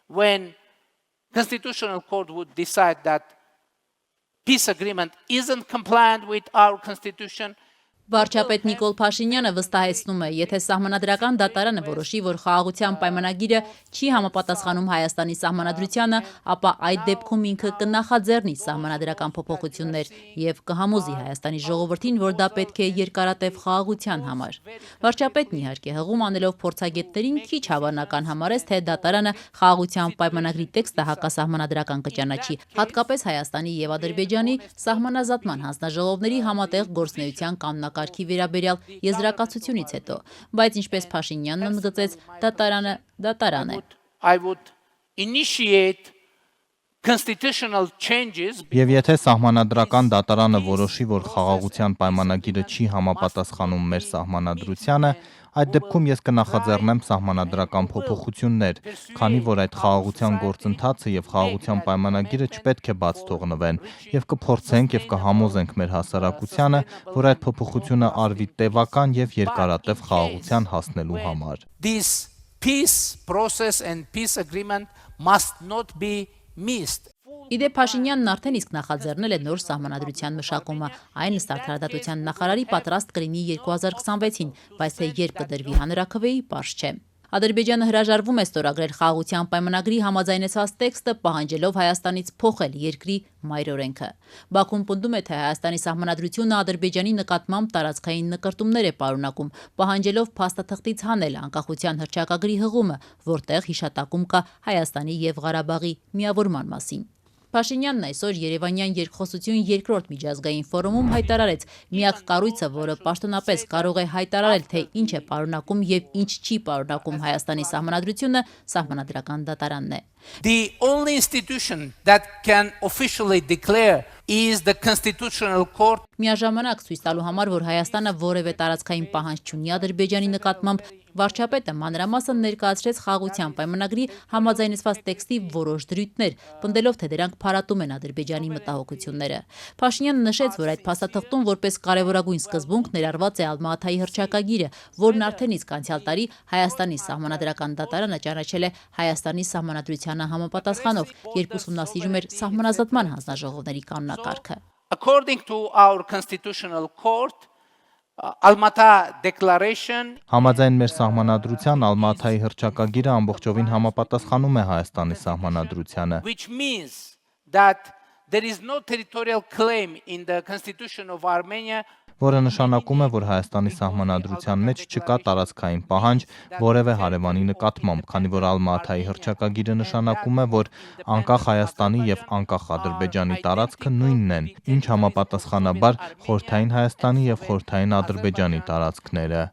when Constitutional Court would decide that peace agreement isn't compliant with our constitution. Վարչապետ Նիկոլ Փաշինյանը վստահեցնում է, եթե սահմանադրական դատարանը որոշի, որ խաղաղության պայմանագիրը չի համապատասխանում Հայաստանի սահմանադրությանը, ապա այդ դեպքում ինքը կնախաձեռնի սահմանադրական փոփոխություններ եւ կհամոզի Հայաստանի ժողովրդին, որ դա պետք է երկարատև խաղաղության համար։ Վարչապետն իհարկե հղում անելով փորձագետներին քիչ հավանական համարեց, թե դատարանը խաղաղության պայմանագրի տեքստը հակասահմանադրական կճանաչի, հատկապես Հայաստանի եւ Ադրբեջանի սահմանազատման հանձնաժողովների համատեղ գործունեության կանոնակարգի վերաբերյալ եզրակացությունից հետո, բայց ինչպես Փաշինյանն ընդգծեց, դատարան է։ I would initiate constitutional changes. Եվ եթե սահմանադրական դատարանը որոշի, որ խաղաղության պայմանագիրը չի համապատասխանում մեր սահմանադրությանը, այդ դեպքում ես կնախաձեռնեմ սահմանադրական փոփոխություններ, քանի որ այդ խաղաղության գործընթացը եւ խաղաղության պայմանագիրը չպետք է բաց թողնվեն, եւ կփորձենք եւ կհամոզենք մեր հասարակությանը, որ այդ փոփոխությունը արվի տևական եւ երկարատև խաղաղության հասնելու համար։ This peace process and peace agreement must not be missed. Իդեպ Փաշինյանն արդեն իսկ նախաձեռնել է նոր սահմանադրության մշակումը, այն ըստ արդարադատության նախարարի պատրաստ կլինի 2026-ին, բայց թե երբ կդրվի հանրաքվեի, պարզ չէ։ Ադրբեջանը հրաժարվում է ստորագրել խաղաղության պայմանագրի համաձայնեցված տեքստը, պահանջելով Հայաստանից փոխել երկրի մայր օրենքը։ Բաքուն պնդում է, թե Հայաստանի սահմանադրությունը Ադրբեջանի նկատմամբ տարածքային նկրտումներ է պարունակում, պահանջելով փաստաթղթից հանել անկախության հռչակագրի հղումը, որտեղ հիշատակում կա Հայաստանի եւ Ղարաբաղի միավորման մասին։ Փաշինյանն այսօր Երևանյան երկխոսություն երկրորդ միջազգային ֆորումում հայտարարեց, միակ կառույցը, որը պաշտոնապես կարող է հայտարարել, թե ինչ է պարունակում եւ ինչ չի պարունակում Հայաստանի սահմանադրությունը, սահմանադրական դատարանն է։ The only institution that can officially declare is the Constitutional Court. Միաժամանակ ցույց տալու համար, որ Հայաստանը որևէ տարածքային պահանջ չունի Ադրբեջանի նկատմամբ, վարչապետը մանրամասն ներկայացրեց խաղաղության պայմանագրի համաձայնեցված տեքստի որոշ դրույթներ, պնդելով, թե դրանք փարատում են Ադրբեջանի մտահոգությունները։ Փաշինյանը նշեց, որ այդ փաստաթղթում որպես կարևորագույն սկզբունք ներառված է Ալմա-Աթայի հռչակագիրը, որն արդեն իսկ անցյալ տարի Հայաստանի սահմանադրական դատարանը ճանաչել է Հայաստանի սահմանադրությանը համապատասխանող, երբ ուսումնասիրում էր սահմանազատման հանձնաժողովների կանոնակարգը։ According to our Constitutional Court, Alma-Ata Declaration Համաձայն մեր սահմանադրության Ալմա-Աթայի հռչակագիրը ամբողջովին համապատասխանում է Հայաստանի սահմանադրությանը, which means that there is no territorial claim in the Constitution of Armenia. որը նշանակում է, որ Հայաստանի սահմանադրության մեջ չկա տարածքային պահանջ որևէ հարևանի նկատմամբ, քանի որ Ալմա-Աթայի հռչակագիրը նշանակում է, որ անկախ Հայաստանի եւ անկախ Ադրբեջանի տարածքը նույնն են, ինչ համապատասխանաբար Խորհրդային Հայաստանի եւ Խորհրդային Ադրբեջանի տարածքները։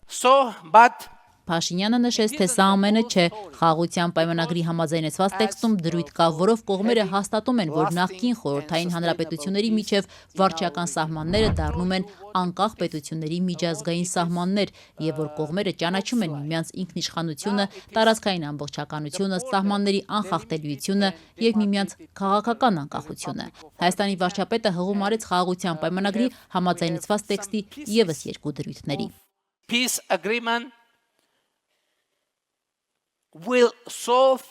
But Փաշինյանը նշեց, թե սա ամենը չէ, խաղաղության պայմանագրի համաձայնեցված տեքստում դրույթ կա, որով կողմերը հաստատում են, որ նախկին խորհրդային հանրապետությունների միջև վարչական սահմանները դառնում են անկախ պետությունների միջազգային սահմաններ եւ որ կողմերը ճանաչում են միմյանց ինքնիշխանությունը, տարածքային ամբողջականությունը, սահմանների անխախտելիությունը եւ միմյանց քաղաքական անկախությունը։ Հայաստանի վարչապետը հղում արեց խաղաղության պայմանագրի համաձայնեցված տեքստի եւս երկու դրույթների։ peace agreement will solve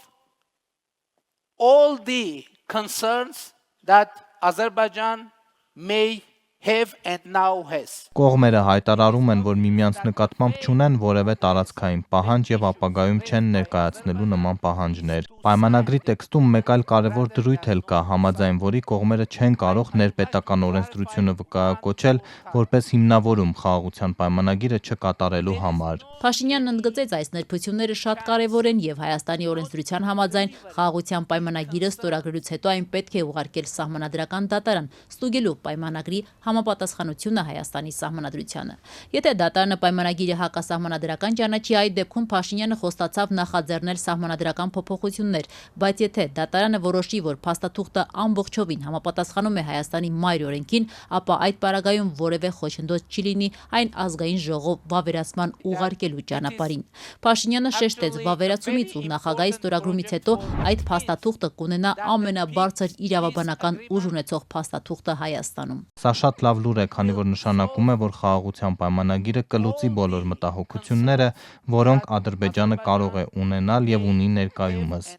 all the concerns that Azerbaijan may have and now has. Կողմերը հայտարարում են, որ միմյանց նկատմամբ չունեն որևէ տարածքային պահանջ եւ ապագայում չեն ներկայացնելու նման պահանջներ։ Պայմանագրի տեքստում մեկ այլ կարևոր դրույթ էլ կա, համաձայն որի կողմերը չեն կարող ներպետական օրենսդրությունը վկայակոչել որպես հիմնավորում խաղաղության պայմանագիրը չկատարելու համար։ Փաշինյանն ընդգծեց, այս ներբությունները շատ կարևոր են եւ Հայաստանի օրենսդրության համաձայն խաղաղության պայմանագիրը ստորագրելուց հետո այն պետք է ուղարկել սահմանադրական դատարան, ստուգելու պայմանագրի համապատասխանությունը Հայաստանի սահմանադրությանը։ Եթե դատարանը պայմանագիրը հակասահմանադրական ճանաչի, այդ դեպքում Փաշինյանը խոստացավ նախաձեռնել սահմանադրական փոփոխություններ, բայց եթե դատարանը որոշի, որ փաստաթուղթը ամբողջովին համապատասխանում է Հայաստանի մայր օրենքին, ապա այդ պարագայում որևէ խոչընդոտ չի լինի այն ազգային ժողով վավերացման ուղարկելու ճանապարհին։ Փաշինյանը շեշտեց, վավերացումից ու նախագահի ստորագրումից հետո այդ փաստաթուղթը կունենա ամենաբարձր իրավաբանական ուժ ունեցող փաստաթուղթը Հայաստանում։ Սա շատ շատ լավ լուր է, քանի որ նշանակում է, որ խաղաղության պայմանագիրը կլուծի բոլոր մտահոգությունները, որոնք Ադրբեջանը կարող է ունենալ եւ ունի ներկայումս։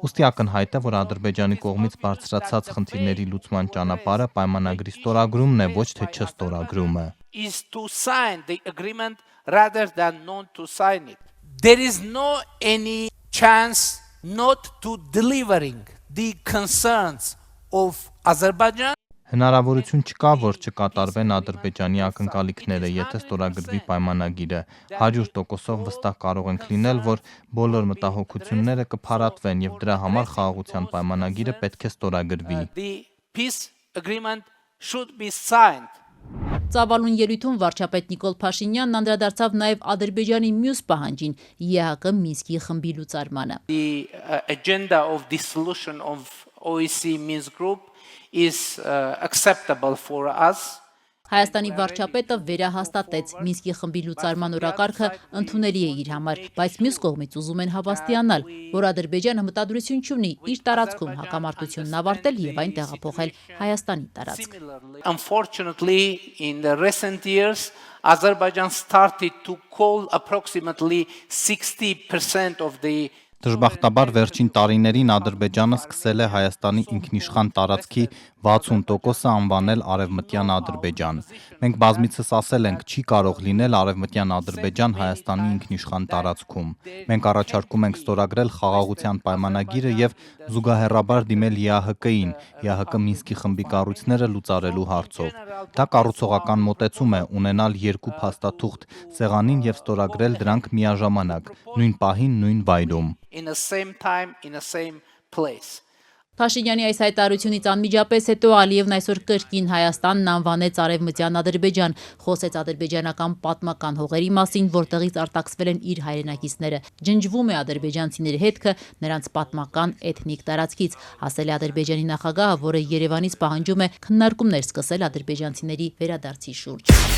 Ուստի ակնհայտ է, որ Ադրբեջանի կողմից բարձրացած խնդիրների լուծման ճանապարհը պայմանագրի ստորագրումն է, ոչ թե չստորագրումը։ Is to sign the agreement rather than not to sign it. There is no any chance not to delivering the concerns of Azerbaijan. Հնարավորություն չկա, որ չկատարվեն Ադրբեջանի ակնկալիքները, եթե ստորագրվի պայմանագիրը։ 100%-ով վստահ կարող ենք լինել, որ բոլոր մտահոգությունները կփարատվեն եւ դրա համար խաղաղության պայմանագիրը պետք է ստորագրվի։ The peace agreement should be signed. Ծավալուն ելույթում վարչապետ Նիկոլ Փաշինյանն անդրադարձավ նաև Ադրբեջանի մյուս պահանջին՝ ԵԱՀԿ Մինսկի խմբի լուծարմանը։ The agenda of dissolution of OEC Minsk group is acceptable for us. Հայաստանի վարչապետը վերահաստատեց Մինսկի խմբի լուծարման օրակարգը ընդունելի է իր համար, բայց մյուս կողմից ուզում են հավաստիանալ, որ Ադրբեջանը մտադրություն չունի իր տարածքում հակամարտությունն ավարտել եւ այն տեղափոխել Հայաստանի տարածք։ Unfortunately, in the recent years, Azerbaijan started to call approximately 60% of the Դժբախտաբար վերջին տարիներին Ադրբեջանը սկսել է Հայաստանի ինքնիշխան տարածքի 60%-ը անվանել Արևմտյան Ադրբեջան։ Մենք բազմիցս ասել ենք, չի կարող լինել Արևմտյան Ադրբեջան Հայաստանի ինքնիշխան տարածքում։ Մենք առաջարկում ենք ստորագրել խաղաղության պայմանագիրը եւ զուգահեռաբար դիմել ԵԱՀԿ-ին, ԵԱՀԿ Մինսկի խմբի կառույցները լուծարելու հարցով։ Դա կառուցողական մոտեցում է ունենալ երկու փաստաթուղթ սեղանին եւ ստորագրել դրանք միաժամանակ, նույն պահին, նույն վայրում։ in the same time, in the same place. Փաշինյանի այս հայտարարությունից անմիջապես հետո Ալիևն այսօր կրկին Հայաստանն անվանեց Արևմտյան Ադրբեջան, խոսեց ադրբեջանական պատմական հողերի մասին, որտեղից արտաքսվել են իր հայրենակիցները։ Ջնջվում է ադրբեջանցիների հետքը նրանց պատմական էթնիկ տարածքից, ասել է Ադրբեջանի նախագահը, որը Երևանից պահանջում է քննարկումներ սկսել ադրբեջանցիների վերադարձի շուրջ։